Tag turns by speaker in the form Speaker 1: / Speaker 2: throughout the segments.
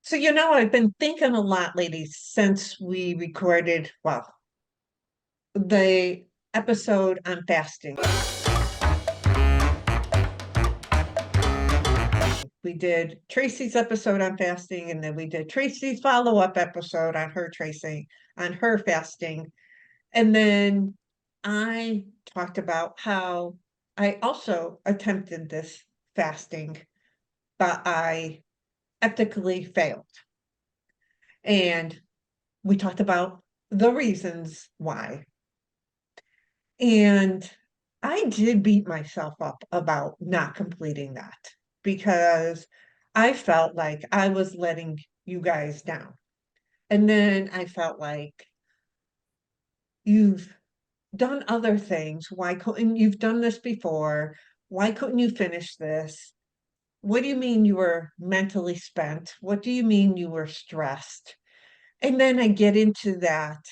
Speaker 1: So, I've been thinking a lot lately since we recorded, well, the episode on fasting. We did Tracy's episode on fasting, and then we did Tracy's follow-up episode on her fasting. And then I talked about how I also attempted this fasting, but I ethically failed. And we talked about the reasons why. And I did beat myself up about not completing that because I felt like I was letting you guys down. And then I felt like you've done other things. Why couldn't you've done this before? Why couldn't you finish this? What do you mean you were mentally spent? What do you mean you were stressed? And then I get into that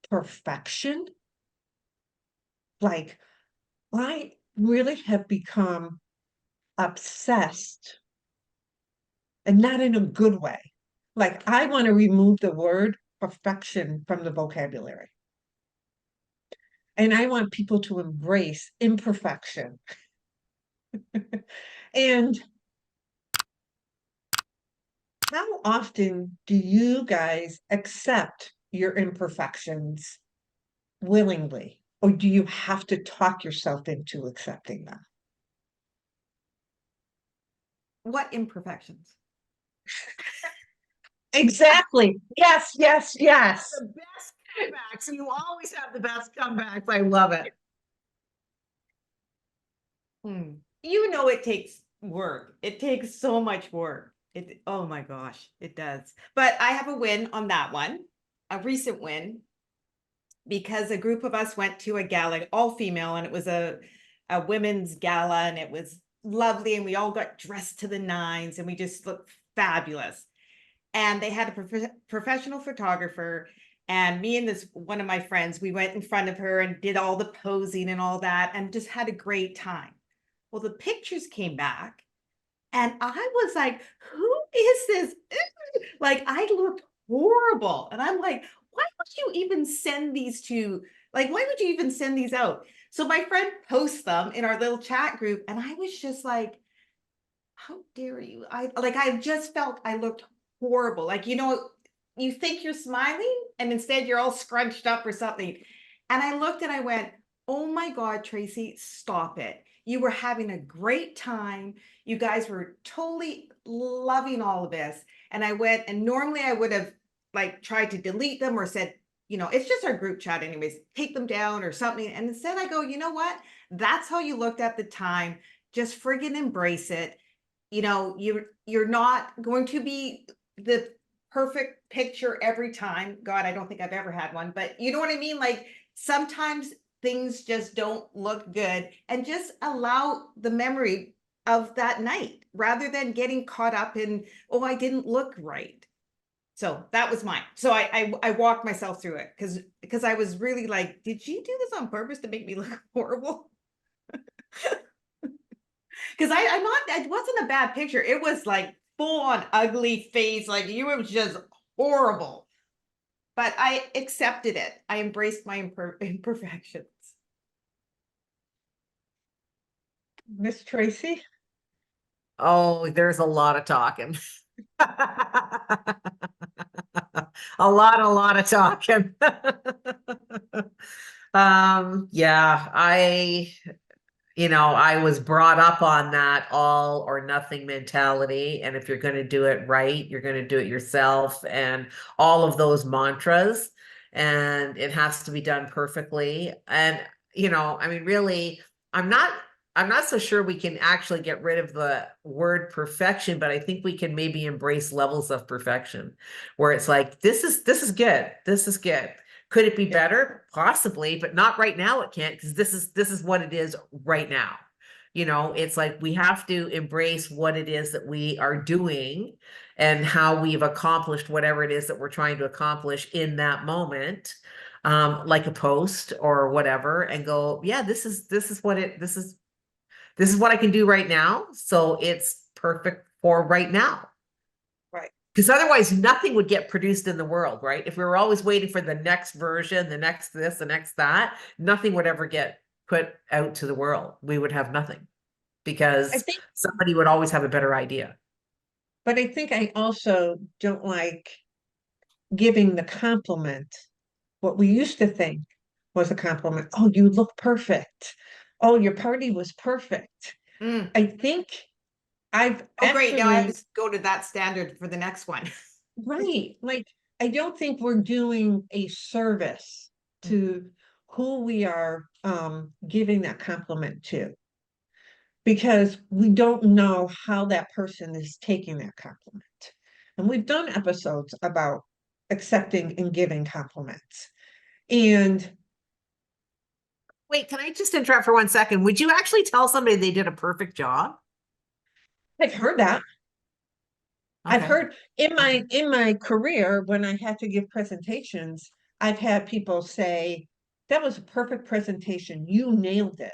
Speaker 1: perfection. Like, I really have become obsessed and not in a good way. Like, I want to remove the word perfection from the vocabulary. And I want people to embrace imperfection. And how often do you guys accept your imperfections willingly? Or do you have to talk yourself into accepting them?
Speaker 2: What imperfections?
Speaker 1: Exactly. Yes, yes, yes.
Speaker 2: The best comebacks. You always have the best comebacks. I love it. You know, it takes work. It takes so much work. Oh my gosh, it does. But I have a win on that one, a recent win, because a group of us went to a gala, all female, and it was a women's gala, and it was lovely, and we all got dressed to the nines, and we just looked fabulous. And they had a professional photographer, and me and this one of my friends, we went in front of her and did all the posing and all that, and just had a great time. Well, the pictures came back, and I was like, who is this? Like, I looked horrible. And I'm like, why would you even send these to, like, why would you even send these out? So my friend posts them in our little chat group, and I was just like, how dare you? I just felt I looked horrible. Like, you think you're smiling, and instead you're all scrunched up or something. And I looked and I went, oh my God, Tracy, stop it. You were having a great time. You guys were totally loving all of this. And I went, and normally I would have like tried to delete them or said, it's just our group chat anyways, take them down or something. And instead I go, you know what? That's how you looked at the time. Just friggin' embrace it. You're not going to be the perfect picture every time. God, I don't think I've ever had one, but you know what I mean? Like, sometimes things just don't look good, and just allow the memory of that night rather than getting caught up in, oh, I didn't look right. So that was mine. So I walked myself through it because I was really like, did you do this on purpose to make me look horrible? Because it wasn't a bad picture. It was like full on ugly face. Like, you were just horrible. But I accepted it. I embraced my imperfections.
Speaker 1: Miss Tracy?
Speaker 3: Oh, there's a lot of talking. A lot of talking. Yeah, I was brought up on that all or nothing mentality. And if you're going to do it right, you're going to do it yourself, and all of those mantras, and it has to be done perfectly. And, really, I'm not so sure we can actually get rid of the word perfection, but I think we can maybe embrace levels of perfection where it's like, this is good. This is good. Could it be better? Possibly, but not right now. It can't, because this is what it is right now. It's like we have to embrace what it is that we are doing and how we've accomplished whatever it is that we're trying to accomplish in that moment, like a post or whatever, and go, yeah, this is what I can do right now. So it's perfect for right now.
Speaker 1: Right.
Speaker 3: Because otherwise nothing would get produced in the world, right? If we were always waiting for the next version, the next this, the next that, nothing would ever get put out to the world. We would have nothing
Speaker 1: I
Speaker 3: because
Speaker 1: think,
Speaker 3: somebody would always have a better idea.
Speaker 1: but I think I also don't like giving the compliment. What we used to think was a compliment. Oh, you look perfect. Oh, your party was perfect.
Speaker 2: Mm.
Speaker 1: I think I've
Speaker 2: Oh, great. Now I have
Speaker 1: actually,
Speaker 2: to go to that standard for the next one.
Speaker 1: right, like, I don't think we're doing a service to who we are giving that compliment to, because we don't know how that person is taking that compliment. And we've done episodes about accepting and giving compliments. And
Speaker 3: Wait, can I just interrupt for 1 second? Would you actually tell somebody they did a perfect job?
Speaker 1: I've heard that. I've
Speaker 3: Okay.
Speaker 1: heard in my career when I had to give presentations, I've had people say, that was a perfect presentation. You nailed it.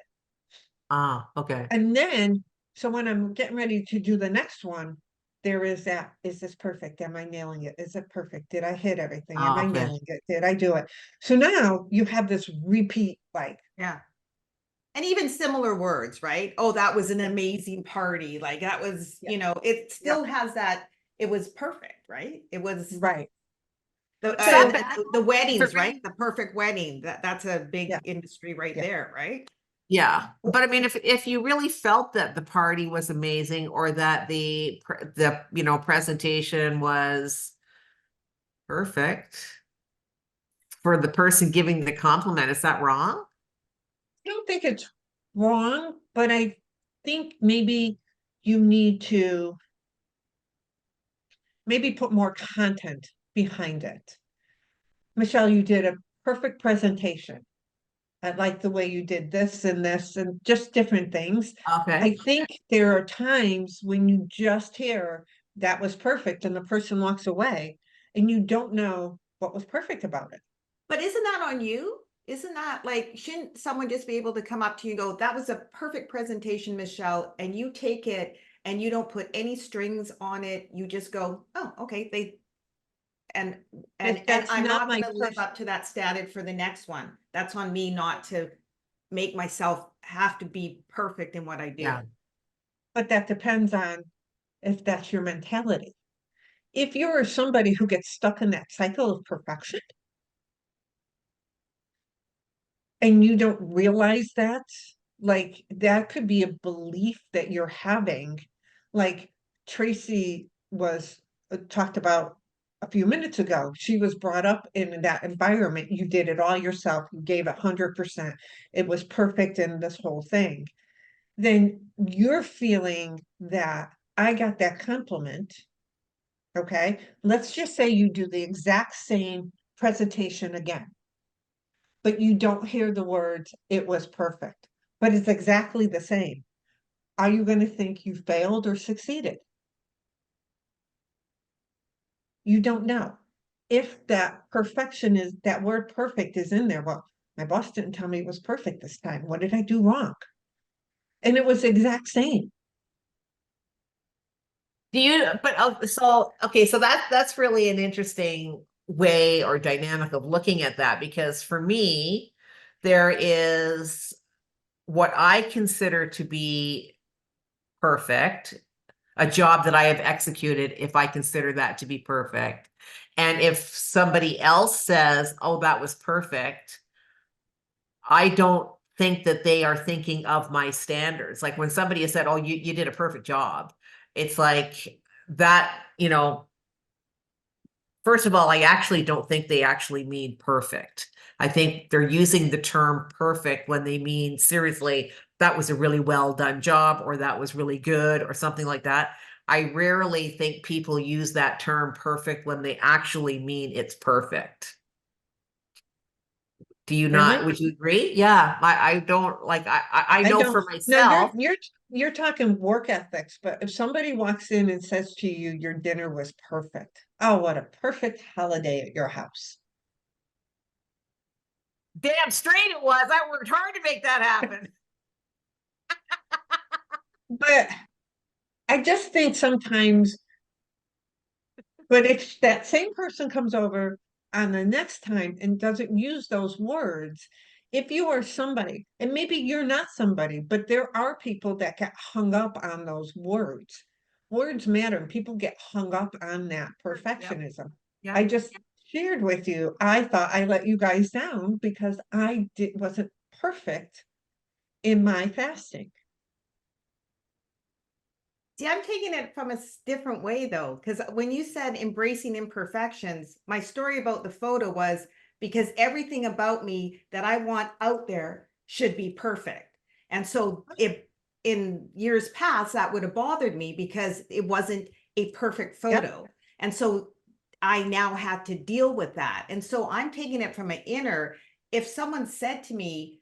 Speaker 3: Ah, okay.
Speaker 1: And then, so when I'm getting ready to do the next one, there is that, is this perfect? Am I nailing it? Is it perfect? Did I hit everything? Am
Speaker 3: Ah,
Speaker 1: I
Speaker 3: okay.
Speaker 1: nailing it? Did I do it? So now you have this repeat, like,
Speaker 2: Yeah. And even similar words, right? Oh, that was an amazing party. Like that was,
Speaker 1: yeah,
Speaker 2: it
Speaker 1: yeah,
Speaker 2: still has that, it was perfect, right? It was
Speaker 1: right.
Speaker 2: the
Speaker 3: Is that
Speaker 1: So,
Speaker 2: and
Speaker 3: bad
Speaker 2: the
Speaker 3: for
Speaker 2: weddings, right?
Speaker 3: me?
Speaker 2: The perfect wedding. That's a big
Speaker 1: yeah,
Speaker 2: industry right
Speaker 1: yeah.
Speaker 2: there, right?
Speaker 3: Yeah, but I mean, if you really felt that the party was amazing or that the presentation was perfect for the person giving the compliment, is that wrong?
Speaker 1: I don't think it's wrong, but I think maybe you need to maybe put more content behind it. Michelle, you did a perfect presentation. I like the way you did this and just different things.
Speaker 3: Okay.
Speaker 1: I think there are times when you just hear that was perfect and the person walks away and you don't know what was perfect about it.
Speaker 2: But isn't that on you? Isn't that like, shouldn't someone just be able to come up to you and go, that was a perfect presentation, Michelle, and you take it and you don't put any strings on it. You just go, oh, okay, and
Speaker 1: If
Speaker 2: and
Speaker 1: that's
Speaker 2: I'm
Speaker 1: not
Speaker 2: not
Speaker 1: my
Speaker 2: going to live
Speaker 1: first,
Speaker 2: up to that standard for the next one. That's on me not to make myself have to be perfect in what I do.
Speaker 3: Yeah.
Speaker 1: but that depends on if that's your mentality. If you're somebody who gets stuck in that cycle of perfection and you don't realize that, like that could be a belief that you're having. Like Tracy was talked about a few minutes ago. She was brought up in that environment. You did it all yourself. You gave 100%. It was perfect in this whole thing. Then you're feeling that I got that compliment. Okay. Let's just say you do the exact same presentation again, but you don't hear the words, it was perfect, but it's exactly the same. Are you going to think you failed or succeeded? You don't know. If that perfection is, that word perfect is in there, well, my boss didn't tell me it was perfect this time. What did I do wrong? And it was the exact same.
Speaker 3: Do you, but so, okay, so that's really an interesting way or dynamic of looking at that because for me, there is what I consider to be perfect, a job that I have executed, if I consider that to be perfect. And if somebody else says, oh, that was perfect, I don't think that they are thinking of my standards. Like when somebody has said, oh, you did a perfect job, it's like that, first of all, I actually don't think they actually mean perfect. I think they're using the term perfect when they mean seriously, that was a really well done job or that was really good or something like that. I rarely think people use that term perfect when they actually mean it's perfect. Do you not?
Speaker 1: Really?
Speaker 3: Would you agree? Yeah, I don't like I
Speaker 1: I
Speaker 3: know
Speaker 1: don't.
Speaker 3: for
Speaker 1: No,
Speaker 3: myself.
Speaker 1: you're talking work ethics, but if somebody walks in and says to you, your dinner was perfect. Oh, what a perfect holiday at your house.
Speaker 3: Damn straight it was. I worked hard to make that happen.
Speaker 1: But I just think sometimes But if that same person comes over on the next time and doesn't use those words, if you are somebody, and maybe you're not somebody, but there are people that get hung up on those words. Words matter, and people get hung up on that perfectionism.
Speaker 3: Yeah.
Speaker 1: I just shared with you, I thought I let you guys down because wasn't perfect in my fasting.
Speaker 2: See, I'm taking it from a different way though, because when you said embracing imperfections, my story about the photo was because everything about me that I want out there should be perfect. And so if in years past, that would have bothered me because it wasn't a perfect photo. And so I now had to deal with that. And so I'm taking it from an inner, if someone said to me,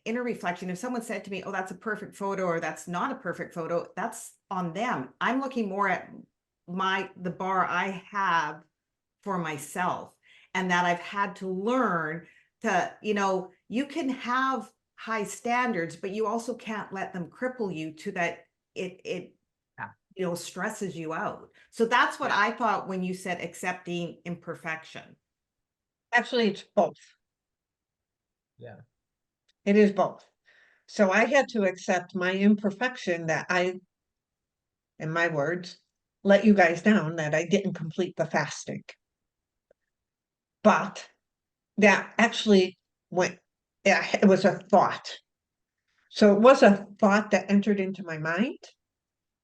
Speaker 2: inner reflection, if someone said to me, oh, that's a perfect photo or that's not a perfect photo, that's on them. I'm looking more at the bar I have for myself, and that I've had to learn to, you can have high standards, but you also can't let them cripple you to that it stresses you out. So that's what I thought when you said accepting imperfection.
Speaker 1: Actually, it's both.
Speaker 3: Yeah.
Speaker 1: It is both. So I had to accept my imperfection that in my words, let you guys down, that I didn't complete the fasting. But that actually it was a thought. So it was a thought that entered into my mind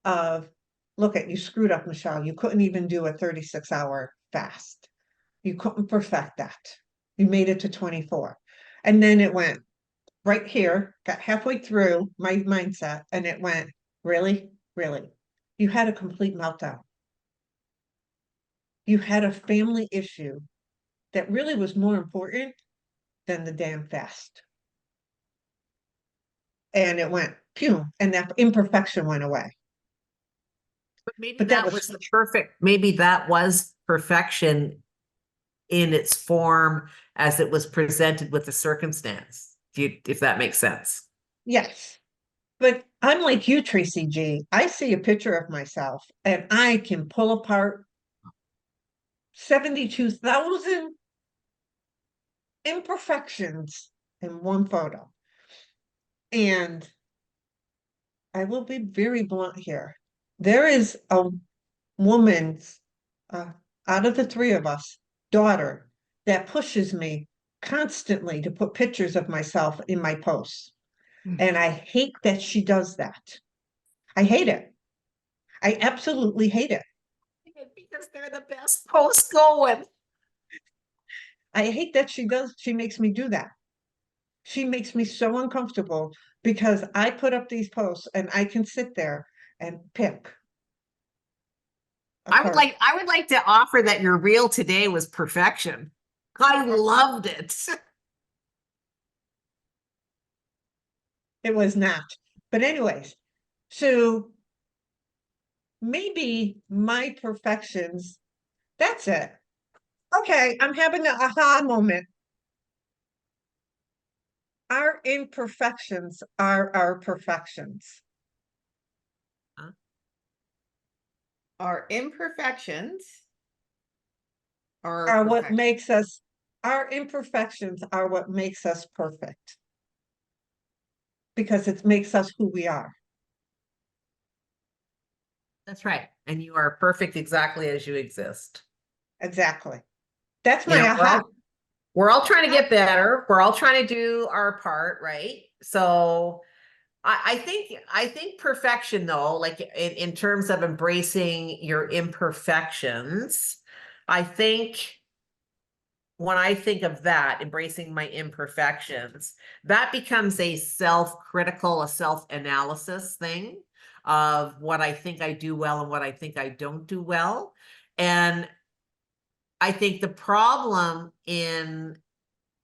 Speaker 1: of, look at, you screwed up, Michelle. You couldn't even do a 36-hour fast. You couldn't perfect that. You made it to 24. And then it went right here, got halfway through my mindset, and it went, really? Really? You had a complete meltdown. You had a family issue that really was more important than the damn fast. And it went, pew, and that imperfection went away.
Speaker 3: But maybe
Speaker 1: But
Speaker 3: that was the perfect, maybe that was perfection in its form as it was presented with the circumstance, if that makes sense.
Speaker 1: yes. But I'm like you, Tracy G. I see a picture of myself and I can pull apart 72,000 imperfections in one photo. And I will be very blunt here. There is a woman's, out of the three of us, daughter that pushes me constantly to put pictures of myself in my posts. And I hate that she does that. I hate it. I absolutely hate it.
Speaker 3: Because they're the best posts going.
Speaker 1: I hate that she makes me do that. She makes me so uncomfortable because I put up these posts and I can sit there and pick.
Speaker 3: I would like to offer that your reel today was perfection. I loved it.
Speaker 1: It was not. But anyways, so maybe my perfections, that's it. Okay, I'm having an aha moment. Our imperfections are our perfections.
Speaker 2: Our imperfections
Speaker 1: Are what makes us, our imperfections are what makes us perfect. Because it makes us who we are.
Speaker 3: That's right. And you are perfect exactly as you exist.
Speaker 1: Exactly. That's my aha.
Speaker 3: We're all trying to get better. We're all trying to do our part, right? So I think perfection though, like in terms of embracing your imperfections, I think when I think of that, embracing my imperfections, that becomes a self-critical, a self-analysis thing of what I think I do well and what I think I don't do well. And I think the problem in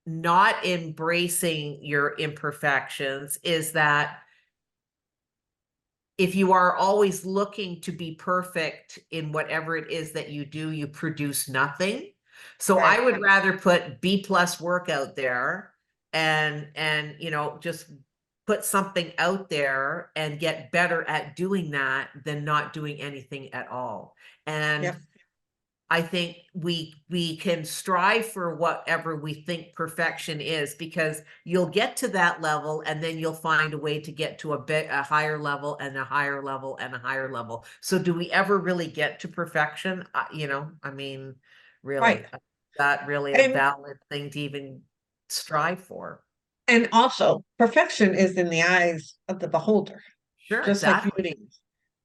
Speaker 3: not embracing your imperfections is that if you are always looking to be perfect in whatever it is that you do, you produce nothing. So
Speaker 1: Right.
Speaker 3: I would rather put B+ work out there and just put something out there and get better at doing that than not doing anything at all. And
Speaker 1: Yep.
Speaker 3: I think we can strive for whatever we think perfection is, because you'll get to that level and then you'll find a way to get to a higher level and a higher level and a higher level. So do we ever really get to perfection? I mean,
Speaker 1: Right.
Speaker 3: really, is that really a
Speaker 1: And
Speaker 3: valid thing to even strive for?
Speaker 1: and also perfection is in the eyes of the beholder,
Speaker 3: Sure,
Speaker 1: just like
Speaker 3: exactly.
Speaker 1: beauty is.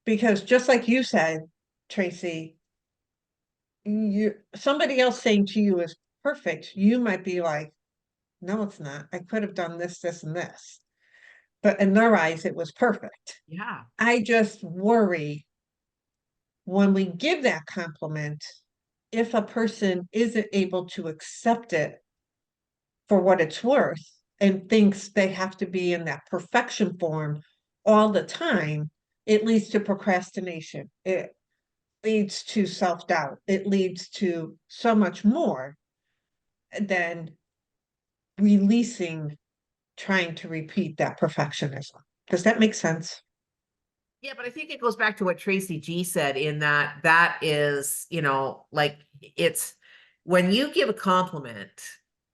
Speaker 1: Because just like you said, Tracy, somebody else saying to you is perfect, you might be like, no, it's not. I could have done this, this, and this. But in their eyes, it was perfect.
Speaker 3: Yeah.
Speaker 1: I just worry when we give that compliment, if a person isn't able to accept it for what it's worth and thinks they have to be in that perfection form all the time, it leads to procrastination. It leads to self-doubt. It leads to so much more than releasing trying to repeat that perfectionism. Does that make sense?
Speaker 3: Yeah, but I think it goes back to what Tracy G said, in that is, like, it's when you give a compliment,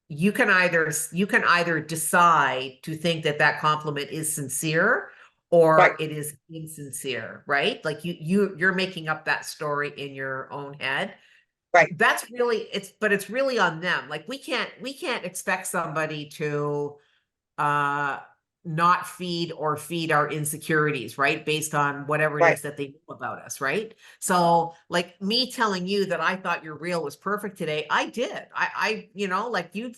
Speaker 3: you can either decide to think that that compliment is sincere
Speaker 1: Right,
Speaker 3: or it is insincere, right? Like you're making up that story in your own head.
Speaker 1: right,
Speaker 3: That's really but it's really on them. Like we can't expect somebody to uh not feed our insecurities, right, based on whatever it
Speaker 1: right,
Speaker 3: is that they know about us, right? So like me telling you that I thought your reel was perfect today, I did. Like, you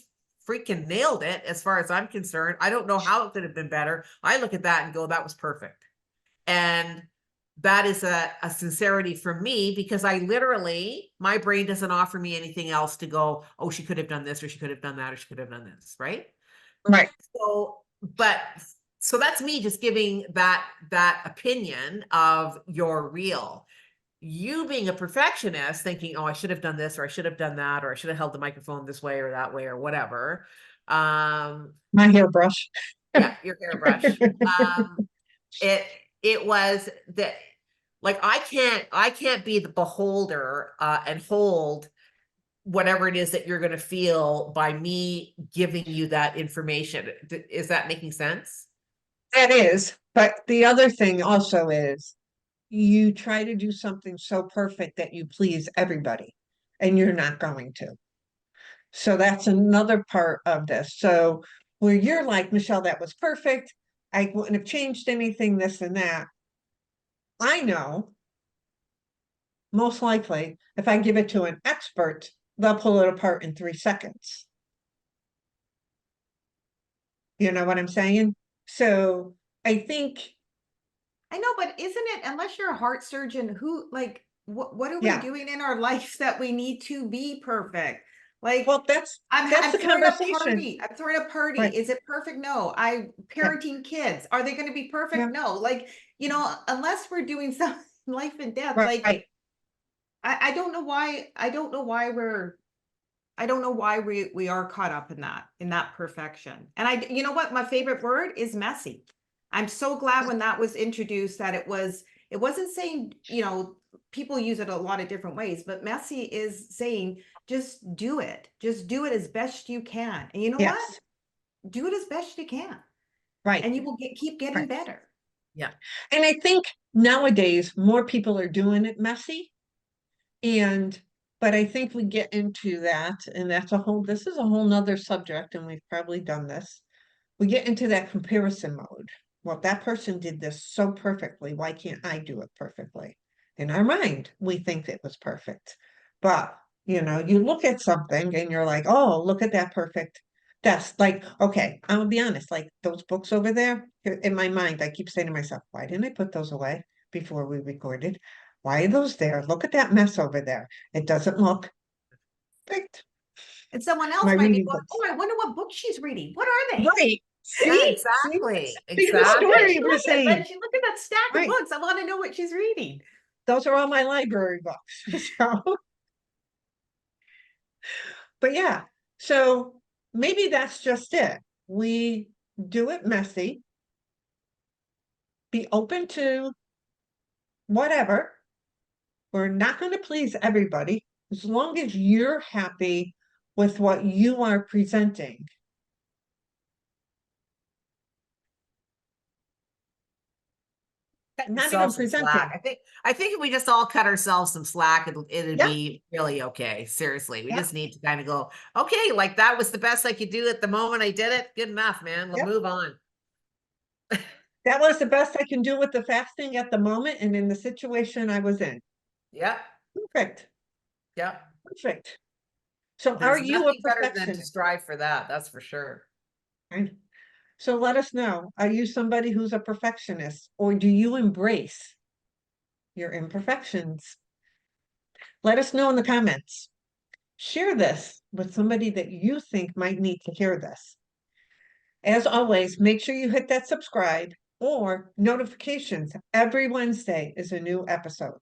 Speaker 3: freaking nailed it. As far as I'm concerned, I don't know how it could have been better. I look at that and go, that was perfect. And that is a sincerity from me, because I literally, my brain doesn't offer me anything else to go, oh, she could have done this, or she could have done that, or she could have done this, right?
Speaker 1: right,
Speaker 3: So, but so that's me just giving that opinion of your reel. You being a perfectionist, thinking, oh, I should have done this, or I should have done that, or I should have held the microphone this way or that way or whatever.
Speaker 1: my hairbrush.
Speaker 3: Yeah, your hairbrush. It it was that, like, I can't be the beholder and hold whatever it is that you're going to feel by me giving you that information. Is that making sense?
Speaker 1: That is, but the other thing also is you try to do something so perfect that you please everybody, and you're not going to. So that's another part of this. So where you're like, Michelle, that was perfect. I wouldn't have changed anything, this and that. I know most likely if I give it to an expert, they'll pull it apart in 3 seconds. You know what I'm saying? So I think,
Speaker 2: I know, but isn't it, unless you're a heart surgeon, who, like, what are we
Speaker 1: yeah,
Speaker 2: doing in our lives that we need to be perfect? Like,
Speaker 1: well, that's
Speaker 2: I'm
Speaker 1: the
Speaker 2: throwing a
Speaker 1: conversation,
Speaker 2: party. I'm throwing a party.
Speaker 1: right?
Speaker 2: Is it perfect? No. I
Speaker 1: Yeah,
Speaker 2: parenting kids. Are they going to be perfect?
Speaker 1: yeah,
Speaker 2: No. Like, unless we're doing some life and death, like,
Speaker 1: right.
Speaker 2: I don't know why. I don't know why we are caught up in that perfection. And you know what? My favorite word is messy. I'm so glad when that was introduced that it wasn't saying, people use it a lot of different ways, but messy is saying just do it. Just do it as best you can. And you know what?
Speaker 1: Yes,
Speaker 2: Do it as best you can.
Speaker 1: right,
Speaker 2: And you will keep getting
Speaker 1: right.
Speaker 2: better.
Speaker 3: Yeah.
Speaker 1: And I think nowadays more people are doing it messy. And, but I think we get into that, and this is a whole nother subject, and we've probably done this. We get into that comparison mode. Well, that person did this so perfectly. Why can't I do it perfectly? In our mind, we think it was perfect. But, you look at something and you're like, oh, look at that perfect. That's like, okay, I'm gonna be honest, like those books over there, in my mind, I keep saying to myself, why didn't I put those away before we recorded? Why are those there? Look at that mess over there. It doesn't look perfect.
Speaker 2: And someone else
Speaker 1: My
Speaker 2: might be
Speaker 1: reading
Speaker 2: going,
Speaker 1: books.
Speaker 2: oh, I wonder what book she's reading. What are they?
Speaker 1: Right.
Speaker 3: Yeah,
Speaker 1: See,
Speaker 3: exactly.
Speaker 1: see the
Speaker 2: Oh, good.
Speaker 1: story
Speaker 3: Exactly.
Speaker 1: we're saying.
Speaker 2: Look at that stack of
Speaker 1: Right.
Speaker 2: books. I want to know what she's reading.
Speaker 1: Those are all my library books. So, but yeah, so maybe that's just it. We do it messy, be open to whatever. We're not going to please everybody. as long as you're happy with what you are presenting.
Speaker 3: Cut
Speaker 1: Not even
Speaker 3: yourself some
Speaker 1: presenting.
Speaker 3: slack. I think if we just all cut ourselves some slack, it'd
Speaker 1: Yeah.
Speaker 3: be really okay. Seriously. We
Speaker 1: Yeah.
Speaker 3: just need to kind of go, okay, like that was the best I could do at the moment I did it. Good enough, man. We'll
Speaker 1: Yep.
Speaker 3: move on.
Speaker 1: That was the best I can do with the fasting at the moment and in the situation I was in.
Speaker 3: Yep.
Speaker 1: Perfect.
Speaker 3: Yep.
Speaker 1: Perfect. So
Speaker 3: There's
Speaker 1: are you a
Speaker 3: nothing better than to
Speaker 1: perfectionist?
Speaker 3: strive for that. That's for sure.
Speaker 1: Right? So let us know. Are you somebody who's a perfectionist, or do you embrace your imperfections? Let us know in the comments. Share this with somebody that you think might need to hear this. As always, make sure you hit that subscribe or notifications. Every Wednesday is a new episode.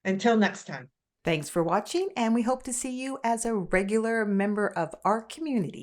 Speaker 1: Until next time.
Speaker 4: Thanks for watching, and we hope to see you as a regular member of our community.